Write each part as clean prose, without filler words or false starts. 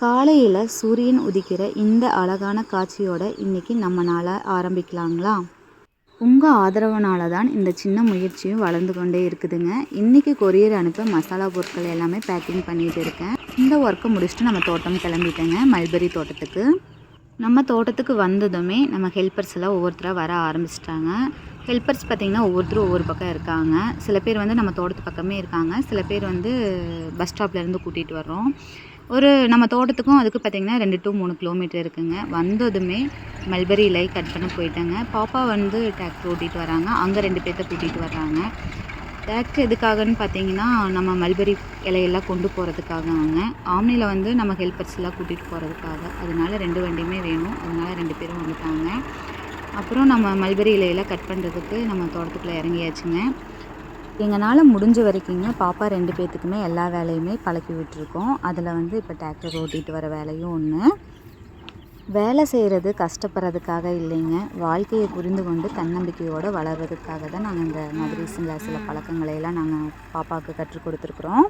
காலையில் சூரியன் உதிக்கிற இந்த அழகான காட்சியோட இன்றைக்கி நம்ம நாளை ஆரம்பிக்கலாங்களா? உங்கள் ஆதரவுனால தான் இந்த சின்ன முயற்சியும் வளர்ந்து கொண்டே இருக்குதுங்க. இன்றைக்கி கொரியர் அனுப்ப மசாலா பொருட்கள் எல்லாமே பேக்கிங் பண்ணிகிட்டு இருக்கேன். இந்த ஒர்க்கை முடிச்சுட்டு நம்ம தோட்டம் கிளம்பிட்டேங்க, மல்பெரி தோட்டத்துக்கு. நம்ம தோட்டத்துக்கு வந்ததுமே நம்ம ஹெல்ப்பர்ஸ் எல்லாம் ஒவ்வொருத்தராக வர ஆரம்பிச்சிட்டாங்க. ஹெல்ப்பர்ஸ் பார்த்திங்கன்னா ஒவ்வொருத்தரும் ஒவ்வொரு பக்கம் இருக்காங்க. சில பேர் வந்து நம்ம தோட்டத்து பக்கமே இருக்காங்க, சில பேர் வந்து பஸ் ஸ்டாப்லேருந்து கூட்டிகிட்டு வர்றோம். நம்ம தோட்டத்துக்கும் அதுக்கு பார்த்திங்கன்னா 2 to 3 கிலோமீட்டர் இருக்குங்க. வந்ததுமே மல்பெரி இலை கட் பண்ண போயிட்டேங்க. பாப்பா வந்து டிராக்டர் ஓட்டிகிட்டு வராங்க, அங்கே 2 பேர்த்த கூட்டிகிட்டு வர்றாங்க. டிராக்டர் எதுக்காகன்னு பார்த்தீங்கன்னா நம்ம மல்பெரி இலையெல்லாம் கொண்டு போகிறதுக்காகங்க. ஆம்னியில் வந்து நம்ம ஹெல்ப்பர்ஸ்லாம் கூட்டிகிட்டு போகிறதுக்காக. அதனால 2 வண்டியுமே வேணும், அதனால 2 பேரும் வந்துட்டாங்க. அப்புறம் நம்ம மல்பெரி இலையெல்லாம் கட் பண்ணுறதுக்கு நம்ம தோட்டத்துக்குள்ளே இறங்கியாச்சுங்க. எங்களால் முடிஞ்ச வரைக்குங்க பாப்பா 2 பேர்த்துக்குமே எல்லா வேலையுமே பழக்கி விட்டுருக்கோம். அதில் வந்து இப்போ டிராக்டர் ஓட்டிகிட்டு வர வேலையும் ஒன்று. வேலை செய்கிறது கஷ்டப்படுறதுக்காக இல்லைங்க, வாழ்க்கையை புரிந்து கொண்டு தன்னம்பிக்கையோடு வளர்கிறதுக்காக தான் நாங்கள் இந்த மாதிரி சில பழக்கங்களையெல்லாம் நாங்கள் பாப்பாவுக்கு கற்றுக் கொடுத்துருக்குறோம்.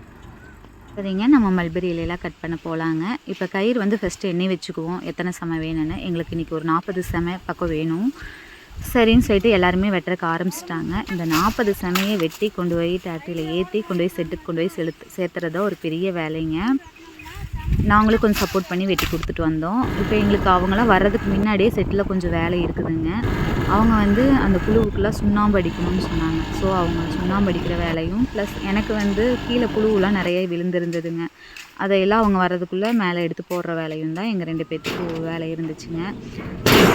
சரிங்க, நம்ம மல்பெரி இலையெல்லாம் கட் பண்ண போகலாங்க. இப்போ கயிறு வந்து ஃபஸ்ட்டு எண்ணெய் வச்சுக்குவோம், எத்தனை செம வேணும்னு. எங்களுக்கு இன்றைக்கி ஒரு 40 செம பக்கம் வேணும். சரின்னு சொல்லிட்டு எல்லாருமே வெட்டுறக்கு ஆரம்பிச்சிட்டாங்க. இந்த 40 செமையை வெட்டி கொண்டு போய் டிராக்டரியில் ஏற்றி கொண்டு போய் செட்டுக்கு கொண்டு போய் சேர்த்துறதா ஒரு பெரிய வேலைங்க. நாங்களும் கொஞ்சம் சப்போர்ட் பண்ணி வெட்டி கொடுத்துட்டு வந்தோம். இப்போ எங்களுக்கு அவங்களாம் வர்றதுக்கு முன்னாடியே செட்டில் கொஞ்சம் வேலை இருக்குதுங்க. அவங்க வந்து அந்த புழுவுக்கெல்லாம் சுண்ணாம்பு அடிக்கணும்னு சொன்னாங்க. ஸோ அவங்க சுண்ணாம்பு அடிக்கிற வேலையும் ப்ளஸ் எனக்கு வந்து கீழே புழுவெலாம் நிறைய விழுந்துருந்ததுங்க. அதையெல்லாம் அவங்க வர்றதுக்குள்ளே மேலே எடுத்து போடுற வேலையும் தான் எங்கள் 2 பேர்த்துக்கு வேலை இருந்துச்சுங்க.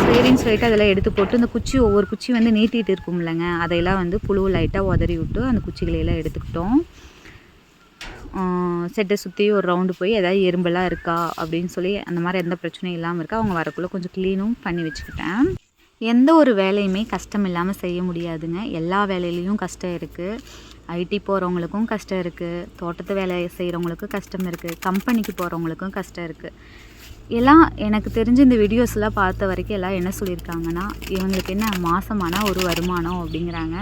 சரின்னு சொல்லிட்டு அதெல்லாம் எடுத்து போட்டு இந்த குச்சி ஒவ்வொரு குச்சி வந்து நீட்டிகிட்டு இருக்கும் இல்லைங்க, அதையெல்லாம் வந்து புழு லைட்டாக உதறி விட்டு அந்த குச்சிகளையெல்லாம் எடுத்துக்கிட்டோம். செட்டை சுற்றி ஒரு ரவுண்டு போய் எதாவது எறும்பெல்லாம் இருக்கா அப்படின்னு சொல்லி அந்த மாதிரி எந்த பிரச்சனையும் இல்லாமல் இருக்கா அவங்க வரக்குள்ளே கொஞ்சம் க்ளீனும் பண்ணி வச்சுக்கிட்டேன். எந்த ஒரு வேலையுமே கஷ்டம் இல்லாமல் செய்ய முடியாதுங்க. எல்லா வேலையிலையும் கஷ்டம் இருக்குது. ஐடி போகிறவங்களுக்கும் கஷ்டம் இருக்குது, தோட்டத்து வேலை செய்கிறவங்களுக்கும் கஷ்டம் இருக்குது, கம்பெனிக்கு போகிறவங்களுக்கும் கஷ்டம் இருக்குது. எல்லாம் எனக்கு தெரிஞ்ச இந்த வீடியோஸ்லாம் பார்த்த வரைக்கும் எல்லாம் என்ன சொல்லியிருக்காங்கன்னா, இவங்களுக்கு என்ன மாதமானால் ஒரு வருமானம் அப்படிங்கிறாங்க.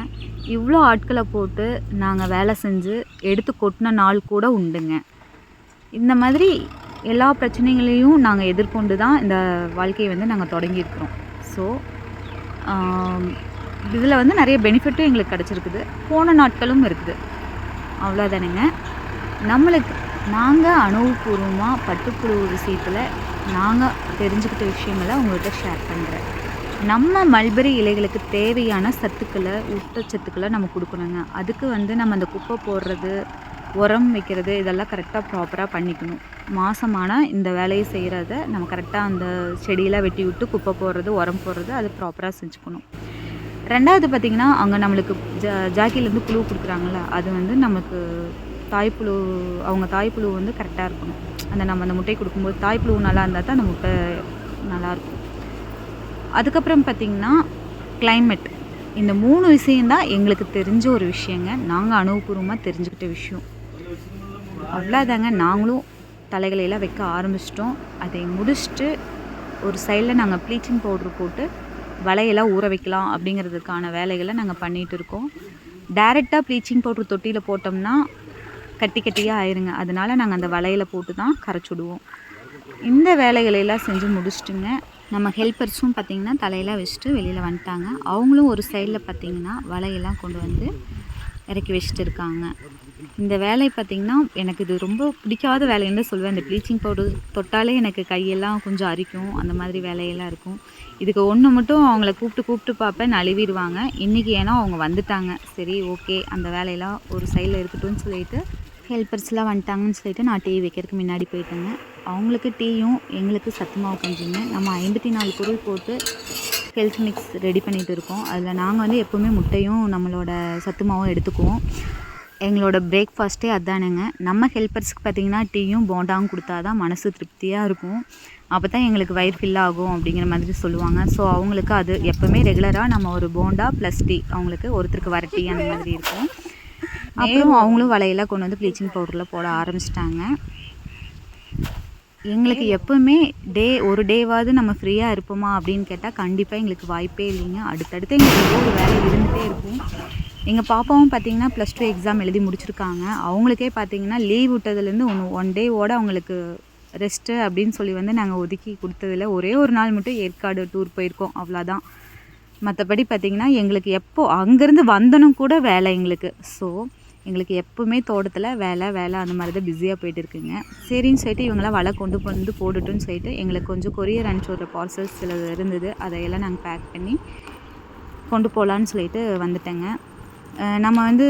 இவ்வளோ ஆட்களை போட்டு நாங்கள் வேலை செஞ்சு எடுத்து கொட்டின நாள் கூட உண்டுங்க. இந்த மாதிரி எல்லா பிரச்சனைகளையும் நாங்கள் எதிர்கொண்டு தான் இந்த வாழ்க்கையை வந்து நாங்கள் தொடங்கியிருக்கிறோம். ஸோ இதில் வந்து நிறைய பெனிஃபிட்டும் எங்களுக்கு கிடச்சிருக்குது, போன நாட்களும் இருக்குது. அவ்வளோதானுங்க. நாங்கள் அனுபவபூர்வமாக பட்டுப்புழு விஷயத்தில் நாங்கள் தெரிஞ்சுக்கிட்ட விஷயங்களை உங்கள்கிட்ட ஷேர் பண்ணுறேன். நம்ம மல்பெரி இலைகளுக்கு தேவையான சத்துக்களை, ஊட்டச்சத்துக்களை நம்ம கொடுக்கணுங்க. அதுக்கு வந்து நம்ம அந்த குப்பை போடுறது, உரம் வைக்கிறது இதெல்லாம் கரெக்டாக ப்ராப்பராக பண்ணிக்கணும். மாதமான இந்த வேலையை செய்கிறத நம்ம கரெக்டாக அந்த செடியெல்லாம் வெட்டி விட்டு குப்பை போடுறது, உரம் போடுறது அது ப்ராப்பராக செஞ்சுக்கணும். 2வது பார்த்திங்கன்னா, அங்கே நம்மளுக்கு ஜாக்கிலேருந்து புழு கொடுக்குறாங்கள, அது வந்து நமக்கு தாய்ப்புழு, அவங்க தாய்ப்புழு வந்து கரெக்டாக இருக்கணும். நம்ம அந்த முட்டை கொடுக்கும்போது தாய்ப்புழு நல்லா இருந்தால் தான் அந்த முட்டை நல்லாயிருக்கும். அதுக்கப்புறம் பார்த்திங்கன்னா கிளைமேட், இந்த 3 விஷயந்தான் எங்களுக்கு தெரிஞ்ச ஒரு விஷயங்க. நாங்கள் அனுபவபூர்வமாக தெரிஞ்சுக்கிட்ட விஷயம். அவ்வளோதாங்க. நாங்களும் தலைகளையெல்லாம் வைக்க ஆரம்பிச்சிட்டோம். அதை முடிச்சுட்டு ஒரு சைடில் நாங்கள் ப்ளீச்சிங் பவுட்ரு போட்டு வலையெல்லாம் ஊற வைக்கலாம் அப்படிங்கிறதுக்கான வேலைகளை நாங்கள் பண்ணிகிட்டு இருக்கோம். டைரெக்டாக ப்ளீச்சிங் பவுட்ரு தொட்டியில் போட்டோம்னா கட்டி கட்டியாக ஆயிருங்க. அதனால் நாங்கள் அந்த வலையில் போட்டு தான் கரைச்சிடுவோம். இந்த வேலைகளையெல்லாம் செஞ்சு முடிச்சுட்டுங்க நம்ம ஹெல்ப்பர்ஸும் பார்த்திங்கன்னா தலையெல்லாம் வச்சுட்டு வெளியில் வந்துட்டாங்க. அவங்களும் ஒரு சைடில் பார்த்திங்கன்னா வலையெல்லாம் கொண்டு வந்து இறக்கி வச்சுட்டு இருக்காங்க. இந்த வேலை பார்த்திங்கன்னா எனக்கு இது ரொம்ப பிடிக்காத வேலைன்னு சொல்லுவேன். இந்த ப்ளீச்சிங் பவுடர் தொட்டாலே எனக்கு கையெல்லாம் கொஞ்சம் அரிக்கும், அந்த மாதிரி வேலையெல்லாம் இருக்கும். இதுக்கு ஒன்று மட்டும் அவங்கள கூப்பிட்டு பார்ப்பேன், நழுவிடுவாங்க. இன்றைக்கி ஏன்னா அவங்க வந்துட்டாங்க, சரி ஓகே அந்த வேலையெல்லாம் ஒரு சைடில் இருக்கட்டும்னு சொல்லிட்டு ஹெல்ப்பர்ஸ்லாம் வந்துட்டாங்கன்னு சொல்லிட்டு நான் டீ வைக்கிறதுக்கு முன்னாடி போயிட்டேங்க. அவங்களுக்கு டீயும் எங்களுக்கு சத்து மாவு கஞ்சிங்க. நம்ம 54 பொருள் போட்டு ஹெல்த் மிக்ஸ் ரெடி பண்ணிகிட்டு இருக்கோம். அதில் நாங்கள் வந்து எப்போவுமே முட்டையும் நம்மளோட சத்து மாவும் எடுத்துக்குவோம். எங்களோட பிரேக்ஃபாஸ்ட்டே அதானுங்க. நம்ம ஹெல்ப்பர்ஸ்க்கு பார்த்திங்கன்னா டீயும் போண்டாவும் கொடுத்தா தான் மனசு திருப்தியாக இருக்கும், அப்போ தான் எங்களுக்கு வயிறு ஃபில் ஆகும் அப்படிங்கிற மாதிரி சொல்லுவாங்க. ஸோ அவங்களுக்கு அது எப்போவுமே ரெகுலராக நம்ம ஒரு போண்டா ப்ளஸ் டீ, அவங்களுக்கு ஒருத்தருக்கு வர டீ அந்த மாதிரி இருக்கும். அப்புறம் அவங்களும் வலையெல்லாம் கொண்டு வந்து ப்ளீச்சிங் பவுடரில் போட ஆரம்பிச்சிட்டாங்க. எங்களுக்கு எப்போவுமே ஒரு டேவாவது நம்ம ஃப்ரீயாக இருப்போமா அப்படின்னு கேட்டால் கண்டிப்பாக எங்களுக்கு வாய்ப்பே இல்லைங்க. அடுத்தடுத்து எங்களுக்கு ஏதோ ஒரு வேலை இருந்துகிட்டே இருக்கும். எங்கள் பாப்பாவும் பார்த்திங்கன்னா +2 எக்ஸாம் எழுதி முடிச்சிருக்காங்க. அவங்களுக்கே பார்த்திங்கன்னா லீவ் விட்டதுலேருந்து ஒன் டேவோடு அவங்களுக்கு ரெஸ்ட்டு அப்படின்னு சொல்லி வந்து நாங்கள் ஒதுக்கி கொடுத்ததில்ல. ஒரே ஒரு நாள் மட்டும் ஏற்காடு டூர் போயிருக்கோம், அவ்வளோதான். மற்றபடி பார்த்திங்கன்னா எங்களுக்கு அங்கேருந்து வந்தனும் கூட வேலை எங்களுக்கு. ஸோ எங்களுக்கு எப்போவுமே தோட்டத்தில் வேலை அந்த மாதிரி தான் பிஸியாக போயிட்டு இருக்குங்க. சரின்னு சொல்லிட்டு இவங்களாம் வலை கொண்டு வந்து போட்டுட்டுன்னு சொல்லிட்டு எங்களுக்கு கொஞ்சம் கொரியர் அனுப்பிச்சி விட்ற பார்சல்ஸ் சில இருந்தது. அதையெல்லாம் நாங்கள் பேக் பண்ணி கொண்டு போகலான்னு சொல்லிட்டு வந்துட்டேங்க. நம்ம வந்து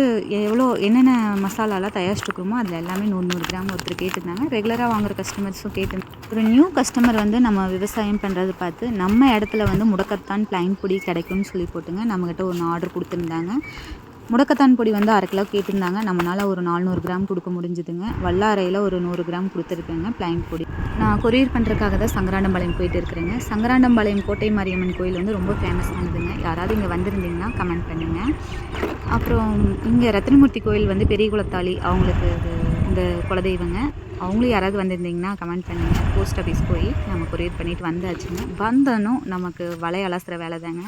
என்னென்ன மசாலாலாம் தயாரிச்சுருக்கோமோ அதில் எல்லாமே 100 கிராம் ஒருத்தர் கேட்டிருந்தாங்க. ரெகுலராக வாங்குகிற கஸ்டமர்ஸும் கேட்டிருந்தாங்க. ஒரு நியூ கஸ்டமர் வந்து நம்ம விவசாயம் பண்ணுறது பார்த்து நம்ம இடத்துல வந்து முடக்கத்தான் பிளைன் பொடி கிடைக்கும்னு சொல்லி போட்டுங்க நம்மக்கிட்ட ஒன்று ஆர்டர் கொடுத்துருந்தாங்க. முடக்கத்தான் பொடி வந்து 1/2 கிலோ கேட்டிருந்தாங்க. நம்மளால் ஒரு 400 கிராம் கொடுக்க முடிஞ்சுதுங்க. வல்லாரையில் ஒரு 100 கிராம் கொடுத்துருக்கேங்க பிளைன் பொடி. நான் கொரியர் பண்ணுறதுக்காக தான் சங்கராண்டம்பாளையம் போயிட்டு இருக்கிறேங்க. சங்கராண்டம்பாளையம் கோட்டை மாரியம்மன் கோயில் வந்து ரொம்ப ஃபேமஸானதுங்க. யாராவது இங்கே வந்திருந்தீங்கன்னா கமெண்ட் பண்ணுங்கள். அப்புறம் இங்கே ரத்னமூர்த்தி கோயில் வந்து பெரிய குளத்தாளி, அவங்களுக்கு இந்த குலதெய்வங்க. அவங்களும் யாராவது வந்திருந்தீங்கன்னா கமெண்ட் பண்ணுங்கள். போஸ்ட் ஆஃபீஸ் போய் நம்ம கொரியர் பண்ணிவிட்டு வந்தாச்சுங்க. வந்தனும் நமக்கு வலை அலசுகிற வேலை தாங்க.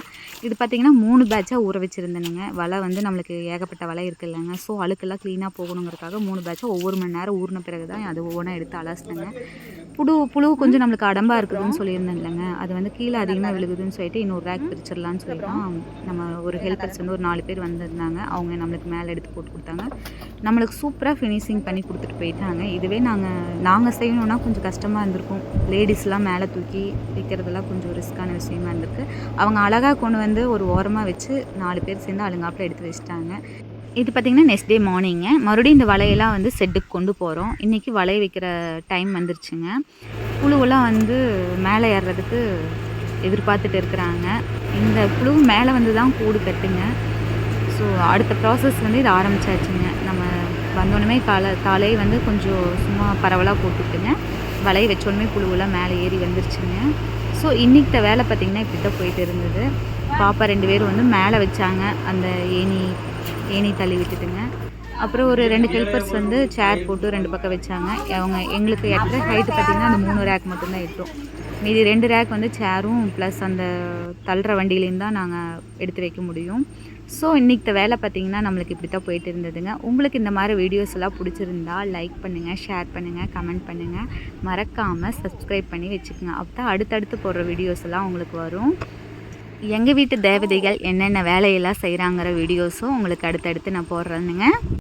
இது பார்த்திங்கன்னா 3 பேட்சாக ஊற வச்சுருந்தேனுங்க. வலை வந்து நம்மளுக்கு ஏகப்பட்ட வலை இருக்குது இல்லைங்க. ஸோ அழுக்கெல்லாம் க்ளீனாக போகணுங்கிறதுக்காக 3 பேட்சாக ஒவ்வொரு மணி நேரம் ஊறின பிறகு தான் அது ஒவ்வொன்றா எடுத்து அலசினேங்க. புழு கொஞ்சம் நம்மளுக்கு அடம்பாக இருக்குதுன்னு சொல்லியிருந்தேன் இல்லைங்க. அது வந்து கீழே அதிகமாக விழுகுதுன்னு சொல்லிட்டு இன்னொரு ரேக் பிரிச்சிடலான்னு சொல்லி தான் நம்ம ஒரு ஹெல்ப்பர்ஸ் வந்து ஒரு 4 பேர் வந்திருந்தாங்க. அவங்க நம்மளுக்கு மேலே எடுத்து போட்டு கொடுத்தாங்க. நம்மளுக்கு சூப்பராக ஃபினிஷிங் பண்ணி கொடுத்துட்டு போயிட்டாங்க. இதுவே நாங்கள் செய்யணுன்னா கொஞ்சம் கஷ்டமாக இருந்திருக்கும். லேடிஸ்லாம் மேலே தூக்கி வைக்கிறதெல்லாம் கொஞ்சம் ரிஸ்க்கான விஷயமா இருந்திருக்கு. அவங்க அழகாக கொண்டு வந்து ஒரு ஓரமாக வச்சு 4 பேர் சேர்ந்து அழுங்காப்பில் எடுத்து வச்சுட்டாங்க. இது பார்த்திங்கன்னா நெக்ஸ்ட் டே மார்னிங்க மறுபடியும் இந்த வலையெல்லாம் வந்து செட்டுக்கு கொண்டு போகிறோம். இன்றைக்கி வலைய வைக்கிற டைம் வந்துருச்சுங்க. புழுவெல்லாம் வந்து மேலே ஏறுறதுக்கு எதிர்பார்த்துட்டு இருக்கிறாங்க. இந்த புழு மேலே வந்து தான் கூடு கட்டுங்க. ஸோ அடுத்த ப்ராசஸ் வந்து இது ஆரம்பித்தாச்சுங்க. நம்ம வந்தோடனே காலையை வந்து கொஞ்சம் சும்மா பரவலாக போட்டுட்டுங்க வலையை வச்சோடனே புழுவெல்லாம் மேலே ஏறி வந்துருச்சுங்க. ஸோ இன்றைக்கிட்ட வேலை பார்த்திங்கன்னா இப்படி தான் போயிட்டு இருந்தது. பாப்பா 2 பேரும் வந்து மேலே வச்சாங்க. அந்த ஏணி தள்ளி விட்டுட்டுங்க. அப்புறம் ஒரு 2 ஹெல்ப்பர்ஸ் வந்து சேர் போட்டு 2 பக்கம் வச்சாங்க. எங்களுக்கு எட்டுற ஹைட்டு பார்த்திங்கன்னா அந்த 3 ரேக் மட்டும்தான் எட்டும். மீதி 2 ரேக் வந்து சேரும் ப்ளஸ் அந்த தள்ளுற வண்டியிலேருந்து தான் நாங்கள் எடுத்து வைக்க முடியும். ஸோ இன்றைக்கி வேலை பார்த்திங்கன்னா நம்மளுக்கு இப்படி தான் போயிட்டு இருந்ததுங்க. உங்களுக்கு இந்த மாதிரி வீடியோஸ் எல்லாம் பிடிச்சிருந்தா லைக் பண்ணுங்கள், ஷேர் பண்ணுங்கள், கமெண்ட் பண்ணுங்கள். மறக்காமல் சப்ஸ்கிரைப் பண்ணி வச்சுக்கோங்க. அப்போ தான் அடுத்தடுத்து போடுற வீடியோஸ் எல்லாம் உங்களுக்கு வரும். எங்கள் வீட்டு தேவதைகள் என்னென்ன வேலையெல்லாம் செய்கிறாங்கிற வீடியோஸும் உங்களுக்கு அடுத்தடுத்து நான் போடுறேனுங்க.